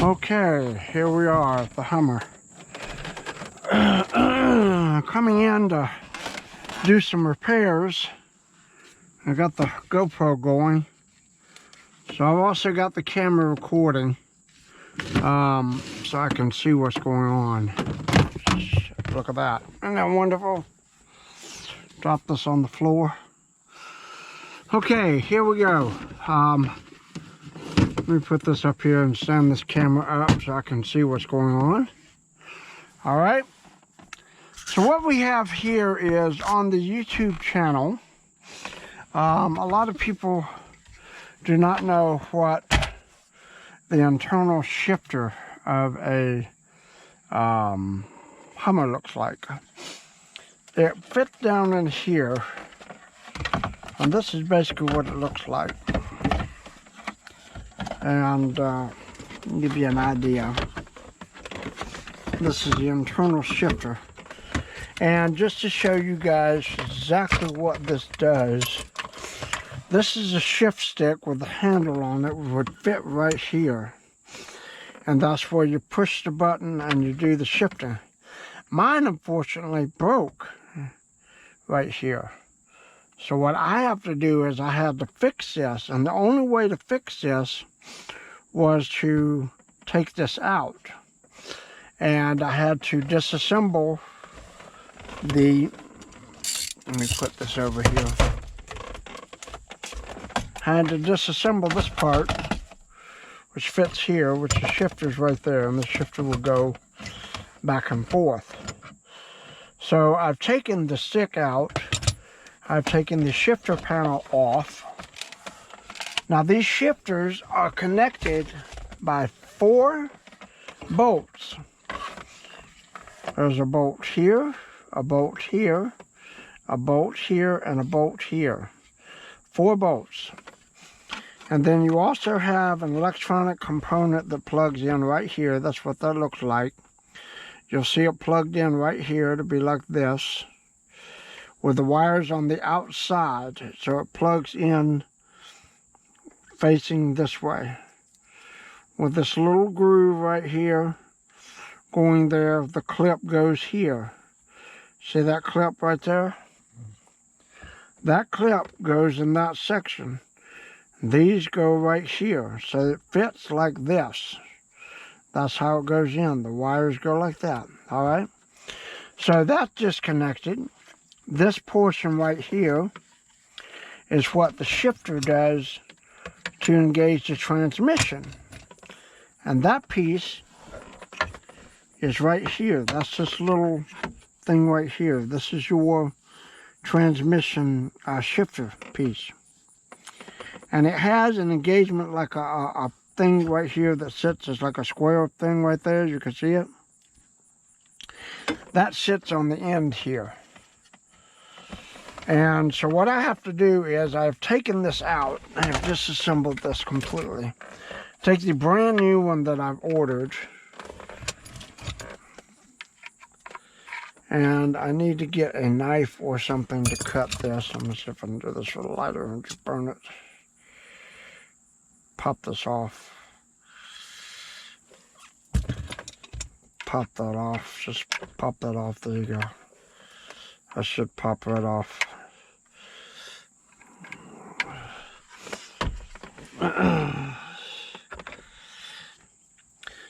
Okay, here we are at the Hummer. Coming in to do some repairs. I got the GoPro going. So I've also got the camera recording. So I can see what's going on. Look at that. Isn't that wonderful? Drop this on the floor. Okay, here we go. Let me put this up here and stand this camera up so I can see what's going on. All right. So what we have here is on the YouTube channel. A lot of people do not know what the internal shifter of a Hummer looks like. It fits down in here, and this is basically what it looks like. And I'll give you an idea. This is the internal shifter. And just to show you guys exactly what this does, this is a shift stick with a handle on it, would fit right here. And that's where you push the button and you do the shifting. Mine unfortunately broke right here. So what I have to do is I had to fix this, and the only way to fix this was to take this out. And I had to disassemble the, let me put this over here. I had to disassemble this part, which fits here, which the shifter's right there, and the shifter will go back and forth. So I've taken the stick out. I've taken the shifter panel off. Now these shifters are connected by 4 bolts. There's a bolt here, a bolt here, a bolt here, and a bolt here. 4 bolts. And then you also have an electronic component that plugs in right here. That's what that looks like. You'll see it plugged in right here to be like this, with the wires on the outside. So it plugs in facing this way, with this little groove right here going there. The clip goes here. See that clip right there? That clip goes in that section. These go right here, so it fits like this. That's how it goes in. The wires go like that. All right, so that's disconnected. This portion right here is what the shifter does to engage the transmission. And that piece is right here. That's this little thing right here. This is your transmission shifter piece. And it has an engagement like a thing right here that sits as like a square thing right there. You can see it. That sits on the end here. And so what I have to do is I've taken this out. I have disassembled this completely. Take the brand new one that I've ordered. And I need to get a knife or something to cut this. I'm going to see if I can do this with a lighter and just burn it. Pop this off. Pop that off. Just pop that off. There you go. I should pop right off.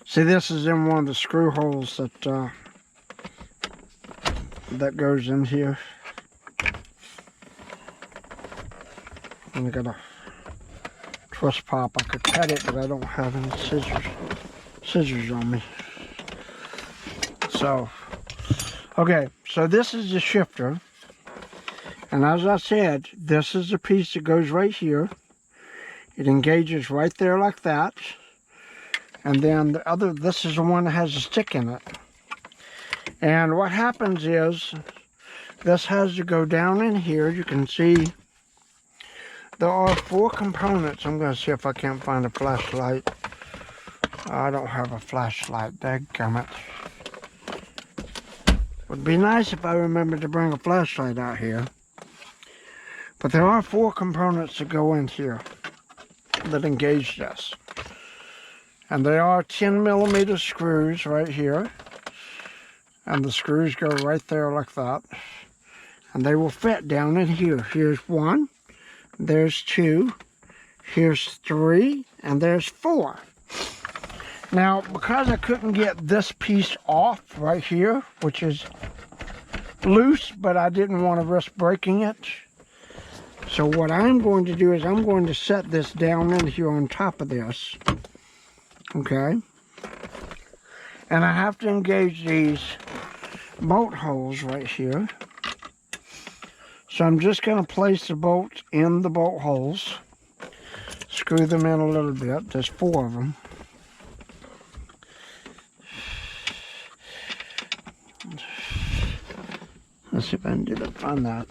See, this is in one of the screw holes that that goes in here. And I got a twist pop. I could cut it, but I don't have any scissors on me. So, okay, so this is the shifter. And as I said, this is the piece that goes right here. It engages right there like that. And then the other, this is the one that has a stick in it. And what happens is, this has to go down in here. You can see there are 4 components. I'm going to see if I can't find a flashlight. I don't have a flashlight, dadgummit. Would be nice if I remembered to bring a flashlight out here. But there are 4 components that go in here that engage this. And they are 10mm screws right here. And the screws go right there like that. And they will fit down in here. Here's 1, there's 2, here's 3, and there's 4. Now, because I couldn't get this piece off right here, which is loose, but I didn't want to risk breaking it. So what I'm going to do is I'm going to set this down in here on top of this. Okay? And I have to engage these bolt holes right here. So I'm just going to place the bolts in the bolt holes. Screw them in a little bit. There's 4 of them. Let's see if I can find that.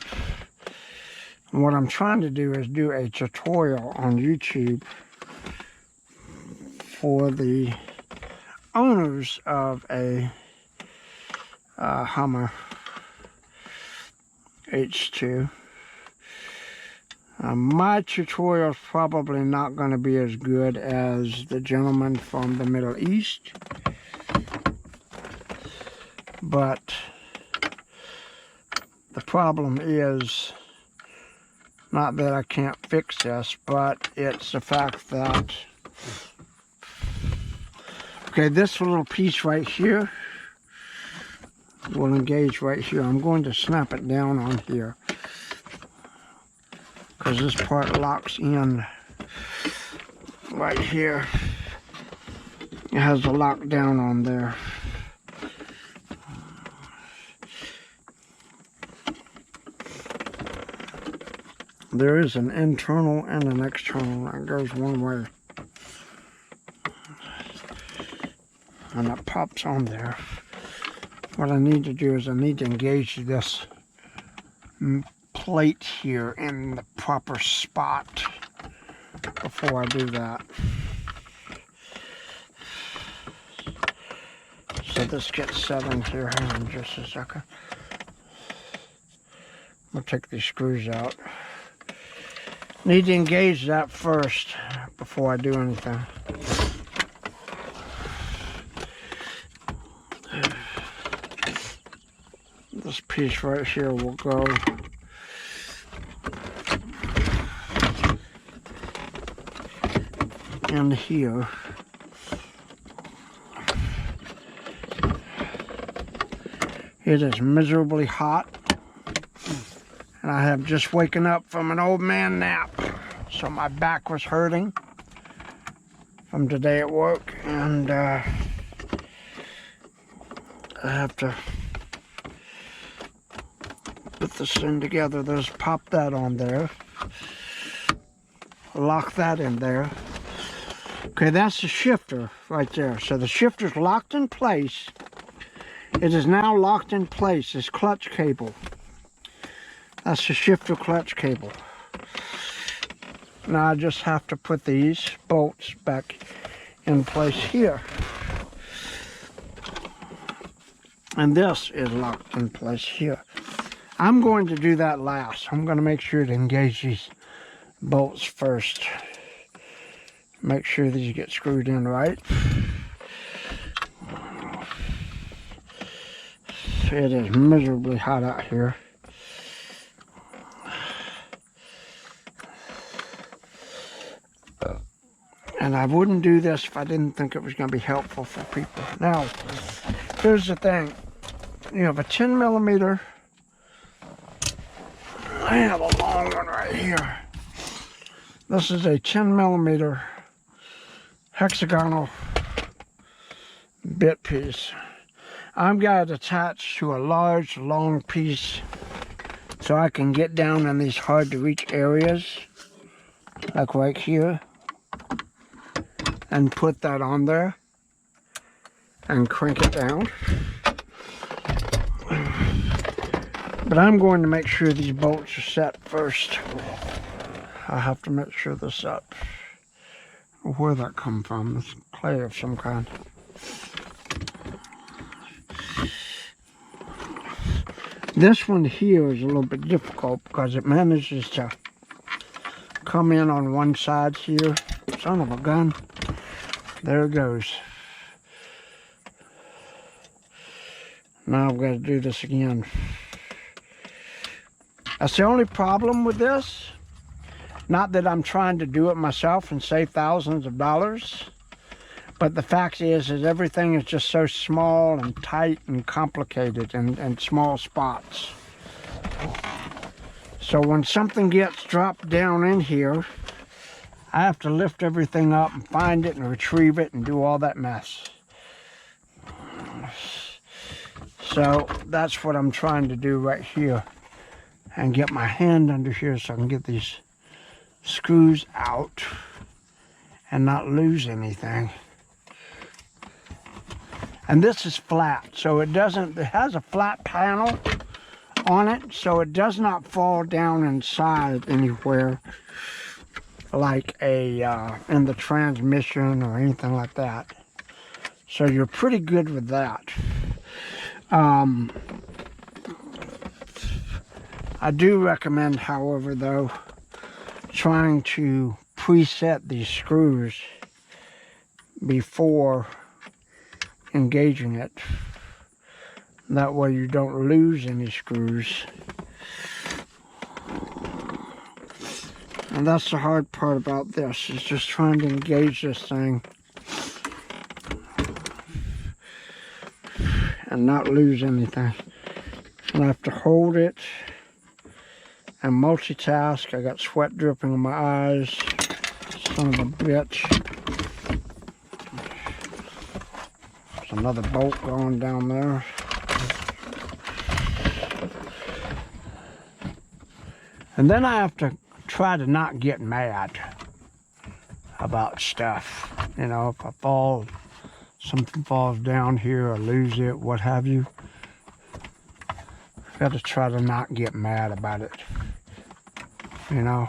And what I'm trying to do is do a tutorial on YouTube for the owners of a Hummer H2. My tutorial is probably not going to be as good as the gentleman from the Middle East, but the problem is not that I can't fix this, but it's the fact that, okay, this little piece right here will engage right here. I'm going to snap it down on here because this part locks in right here. It has a lock down on there. There is an internal and an external that goes one way. And it pops on there. What I need to do is I need to engage this plate here in the proper spot before I do that. So this gets set in here. Hang on just a second. I'll take these screws out. Need to engage that first before I do anything. This piece right here will go in here. It is miserably hot. And I have just waken up from an old man nap. So my back was hurting from today at work. And I have to put this thing together. Just pop that on there. Lock that in there. Okay, that's the shifter right there. So the shifter's locked in place. It is now locked in place. This clutch cable. That's the shifter clutch cable. Now I just have to put these bolts back in place here. And this is locked in place here. I'm going to do that last. I'm going to make sure to engage these bolts first. Make sure these get screwed in right. It is miserably hot out here. And I wouldn't do this if I didn't think it was going to be helpful for people. Now, here's the thing. You have a 10mm. I have a long one right here. This is a 10mm hexagonal bit piece. I've got it attached to a large, long piece so I can get down in these hard to reach areas, like right here. And put that on there and crank it down. But I'm going to make sure these bolts are set first. I have to make sure they're set. Where that come from? It's clay of some kind. This one here is a little bit difficult because it manages to come in on one side here. Son of a gun. There it goes. Now I've got to do this again. That's the only problem with this. Not that I'm trying to do it myself and save thousands of dollars, but the fact is everything is just so small and tight and complicated and small spots. So when something gets dropped down in here, I have to lift everything up and find it and retrieve it and do all that mess. So that's what I'm trying to do right here, and get my hand under here so I can get these screws out and not lose anything. And this is flat, so it has a flat panel on it, so it does not fall down inside anywhere like in the transmission or anything like that. So you're pretty good with that. I do recommend, however, though, trying to preset these screws before engaging it. That way you don't lose any screws. And that's the hard part about this, is just trying to engage this thing and not lose anything. And I have to hold it and multitask. I got sweat dripping in my eyes. Son of a bitch. There's another bolt going down there. And then I have to try to not get mad about stuff. You know, if I fall, something falls down here, or lose it, what have you. I've got to try to not get mad about it. You know.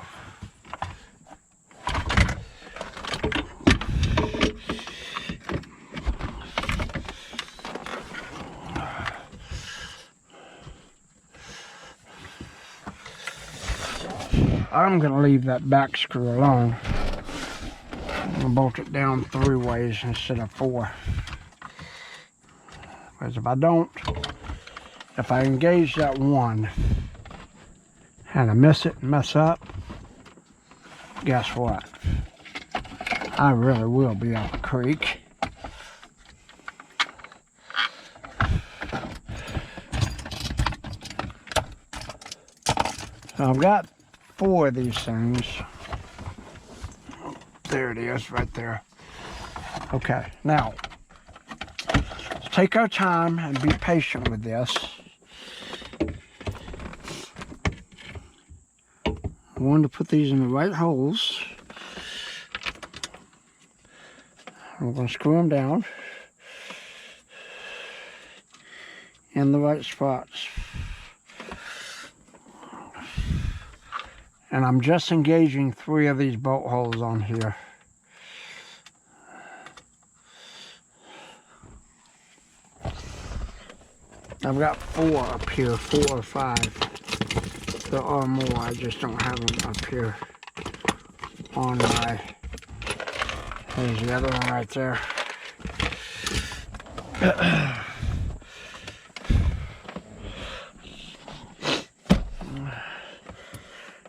I'm going to leave that back screw alone. I'm going to bolt it down 3 ways instead of 4. Because if I engage that one and I miss it and mess up, guess what? I really will be up a creek. So I've got 4 of these things. There it is, right there. Okay, now, let's take our time and be patient with this. I wanted to put these in the right holes. We're going to screw them down in the right spots. And I'm just engaging 3 of these bolt holes on here. I've got 4 up here, 4 or 5. There are more, I just don't have them up here on my... There's the other one right there.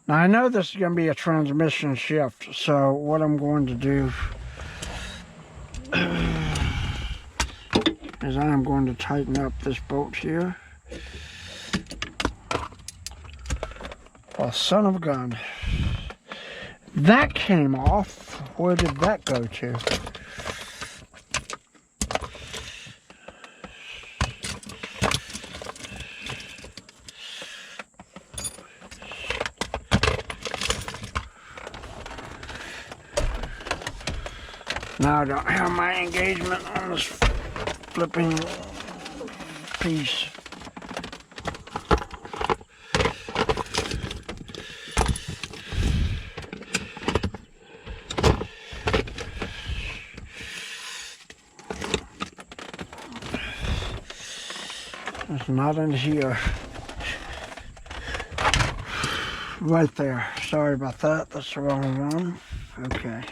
Now I know this is going to be a transmission shift, so what I'm going to do is I am going to tighten up this bolt here. Oh, son of a gun. That came off. Where did that go to? Now I don't have my engagement on this flipping piece. It's not in here. Right there. Sorry about that. That's the wrong one. Okay.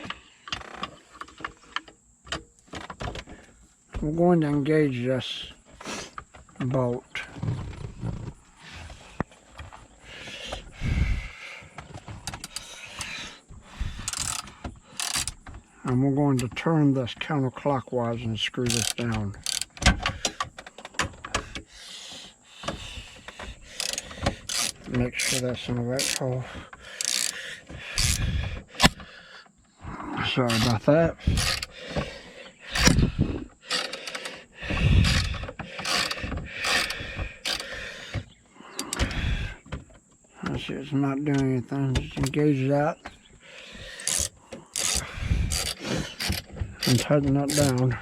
we're going to engage this bolt. And we're going to turn this counterclockwise and screw this down. Make sure that's in the right hole. Sorry about that. See, it's not doing anything. Just engage that and tighten that down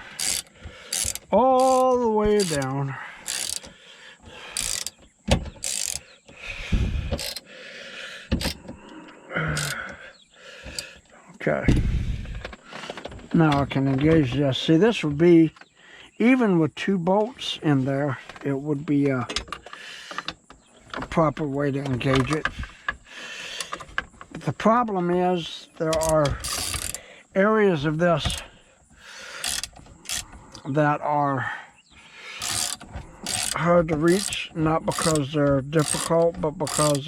all the way down. Okay. Now I can engage this. See, this would be, even with 2 bolts in there, it would be a proper way to engage it. But the problem is there are areas of this that are hard to reach, not because they're difficult, but because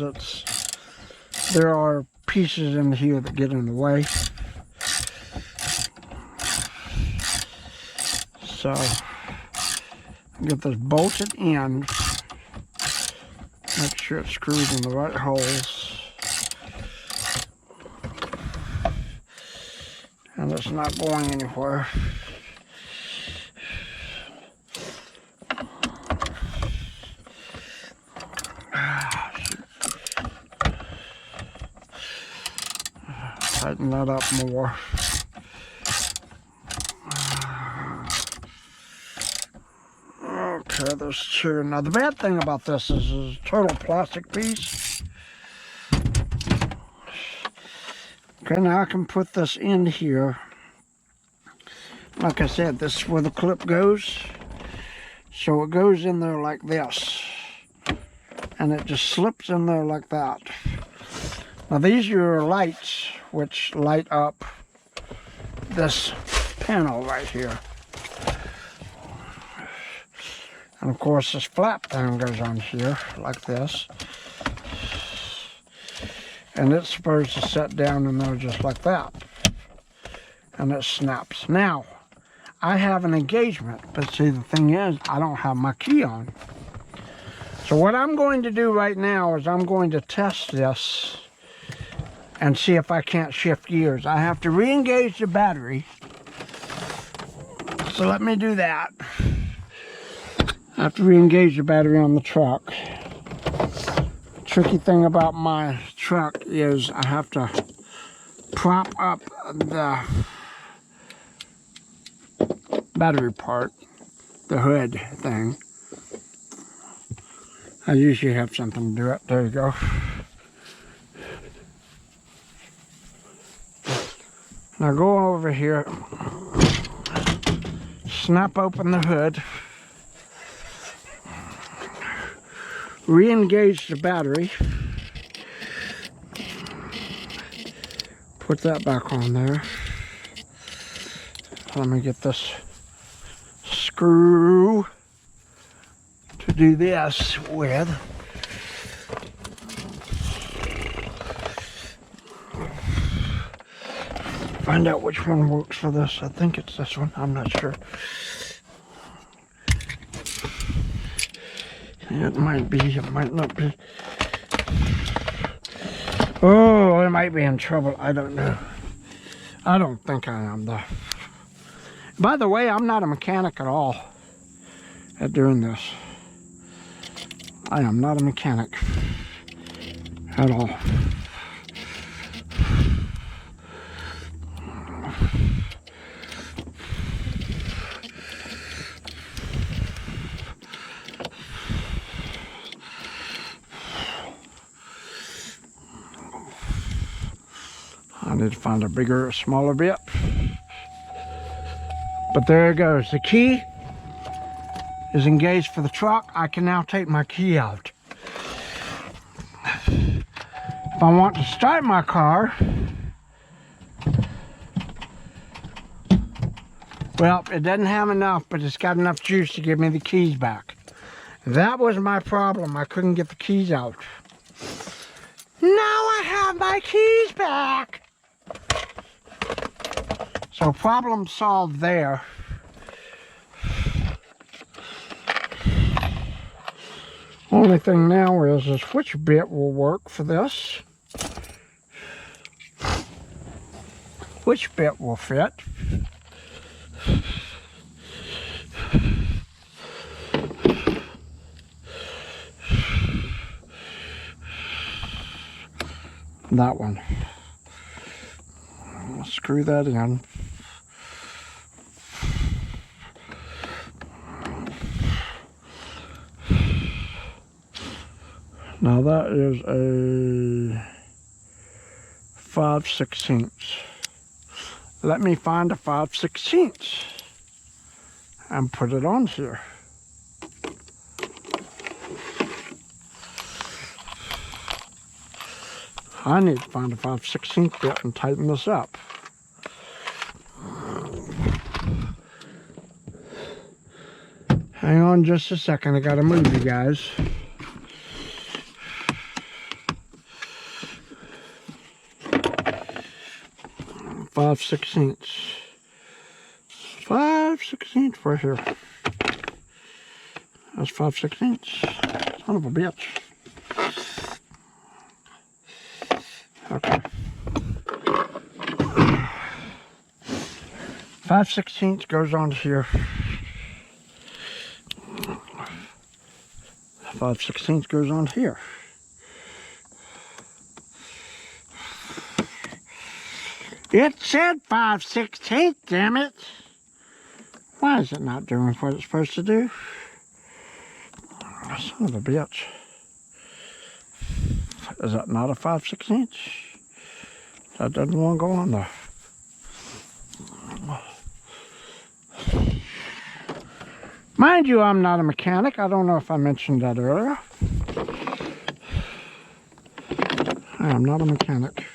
there are pieces in here that get in the way. So get this bolted in. Make sure it's screwed in the right holes. And it's not going anywhere. Tighten that up more. Okay, there's 2. Now the bad thing about this is it's a total plastic piece. Okay, now I can put this in here. Like I said, this is where the clip goes. So it goes in there like this. And it just slips in there like that. Now these are lights which light up this panel right here. And of course this flap thing goes on here like this. And it's supposed to set down in there just like that. And it snaps. Now, I have an engagement, but see the thing is, I don't have my key on. So what I'm going to do right now is I'm going to test this and see if I can't shift gears. I have to re-engage the battery. So let me do that. I have to re-engage the battery on the truck. The tricky thing about my truck is I have to prop up the battery part, the hood thing. I usually have something to do it. There you go. Now go over here, snap open the hood, re-engage the battery, put that back on there. Let me get this screw to do this with. Find out which one works for this. I think it's this one. I'm not sure. It might be. It might not be. Oh, I might be in trouble. I don't know. I don't think I am, though. By the way, I'm not a mechanic at all at doing this. I am not a mechanic at all. I need to find a bigger or smaller bit. But there it goes. The key is engaged for the truck. I can now take my key out. If I want to start my car, Well, it doesn't have enough, but it's got enough juice to give me the keys back. That was my problem. I couldn't get the keys out. Now I have my keys back. So problem solved there. Only thing now is which bit will work for this. Which bit will fit. That one. I'll screw that in. Now that is a 5/16. Let me find a 5/16 and put it on here. I need to find a 5/16 bit and tighten this up. Hang on just a second, I gotta move you guys. Five sixteenths right here. That's 5/16. Son of a bitch. Okay. 5/16 goes on here. 5/16 goes on here. It said 5/16, damn it. Why is it not doing what it's supposed to do? Son of a bitch. Is that not a 5/16? That doesn't want to go on there. Mind you, I'm not a mechanic. I don't know if I mentioned that earlier. I am not a mechanic.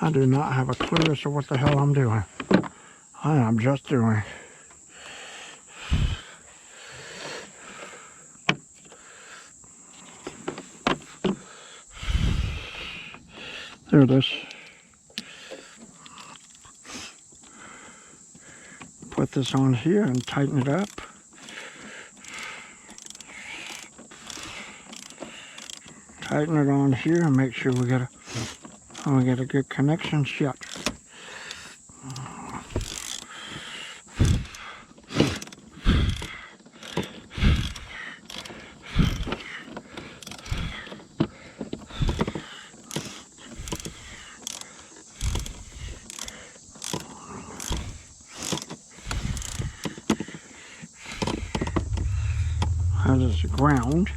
I do not have a clue as to what the hell I'm doing. I am just doing. There it is. Put this on here and tighten it up. Tighten it on here and make sure we get a good connection shut. That is the ground.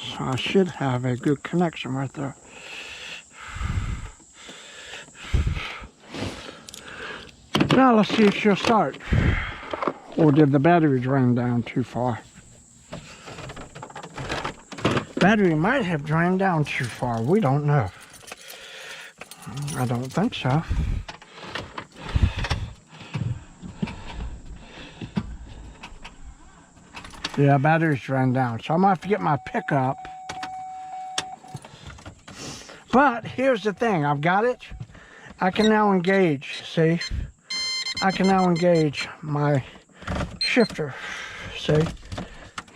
So I should have a good connection right there. Now let's see if she'll start. Or did the battery drain down too far? Battery might have drained down too far. We don't know. I don't think so. Yeah, battery's drained down. So I'm gonna have to get my pickup. But here's the thing, I've got it. I can now engage, see? I can now engage my shifter, see?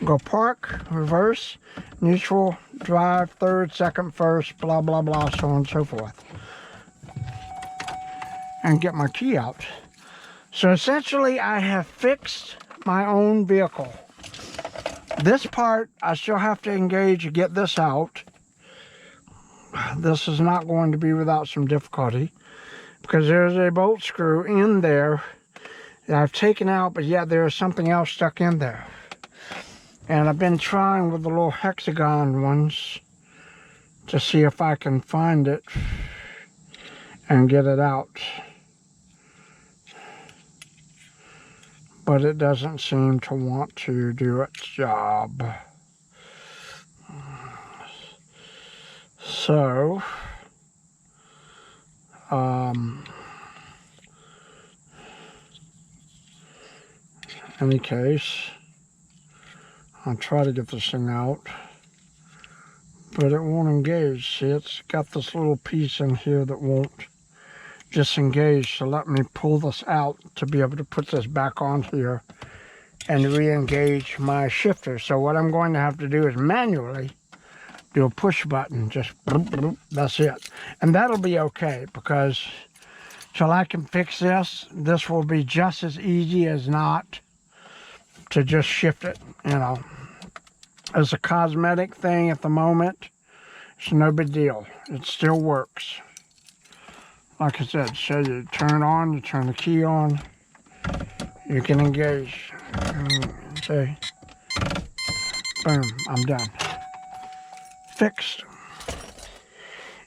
Go park, reverse, neutral, drive, third, second, first, blah, blah, blah, so on and so forth. And get my key out. So essentially, I have fixed my own vehicle. This part, I still have to engage and get this out. This is not going to be without some difficulty because there's a bolt screw in there that I've taken out, but yet there is something else stuck in there. And I've been trying with the little hexagon ones to see if I can find it and get it out. But it doesn't seem to want to do its job. So, any case. I'll try to get this thing out, but it won't engage. See, it's got this little piece in here that won't disengage, so let me pull this out to be able to put this back on here and re-engage my shifter. So what I'm going to have to do is manually do a push button, just bloop, bloop, that's it. And that'll be okay, because till I can fix this, this will be just as easy as not to just shift it, you know. As a cosmetic thing at the moment, it's no big deal. It still works. Like I said, so you turn it on, you turn the key on, you can engage. See, boom, I'm done. Fixed.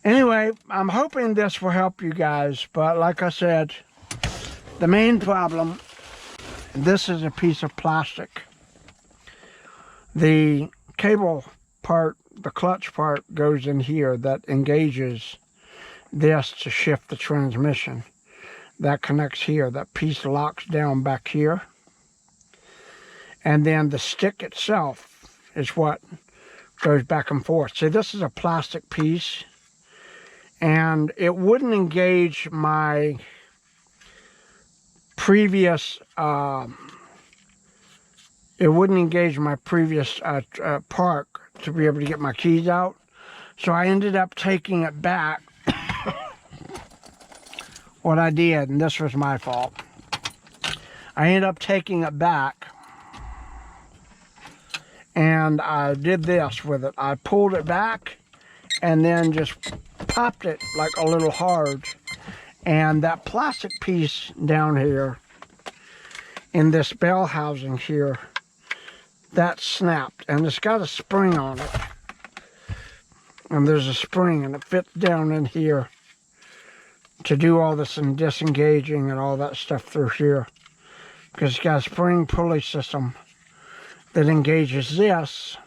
Anyway, I'm hoping this will help you guys, but like I said, the main problem, this is a piece of plastic. The cable part, the clutch part, goes in here that engages this to shift the transmission. That connects here. That piece locks down back here. And then the stick itself is what goes back and forth. See, this is a plastic piece, and it wouldn't engage my previous park to be able to get my keys out. So I ended up taking it back. What I did, and this was my fault, I ended up taking it back, and I did this with it. I pulled it back and then just popped it like a little hard, and that plastic piece down here in this bell housing here, that snapped, and it's got a spring on it, and there's a spring, and it fits down in here to do all this and disengaging and all that stuff through here, because it's got a spring pulley system that engages this,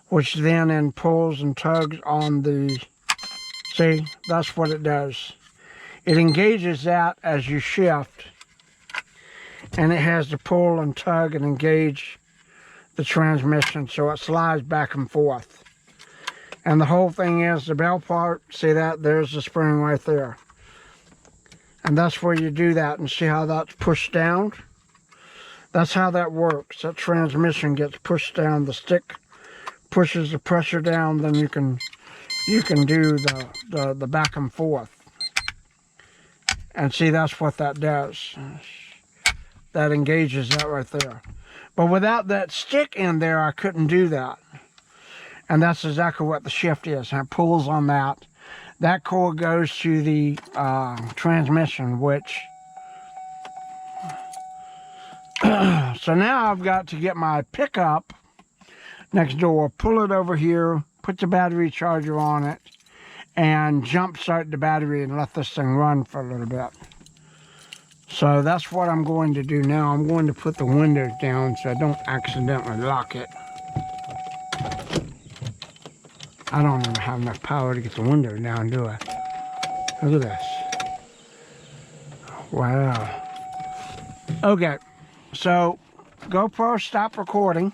which then pulls and tugs on the, see, that's what it does. It engages that as you shift, and it has to pull and tug and engage the transmission, so it slides back and forth. And the whole thing is the bell part, see that, there's the spring right there. And that's where you do that, and see how that's pushed down? That's how that works. That transmission gets pushed down. The stick pushes the pressure down, then you can do the back and forth. And see, that's what that does. That engages that right there. But without that stick in there, I couldn't do that. And that's exactly what the shift is. And it pulls on that. That cord goes to the transmission, which... So now I've got to get my pickup next door, pull it over here, put the battery charger on it, and jump start the battery and let this thing run for a little bit. So that's what I'm going to do now. I'm going to put the windows down so I don't accidentally lock it. I don't even have enough power to get the windows down, do I? Look at this. Wow. Okay, so GoPro stopped recording.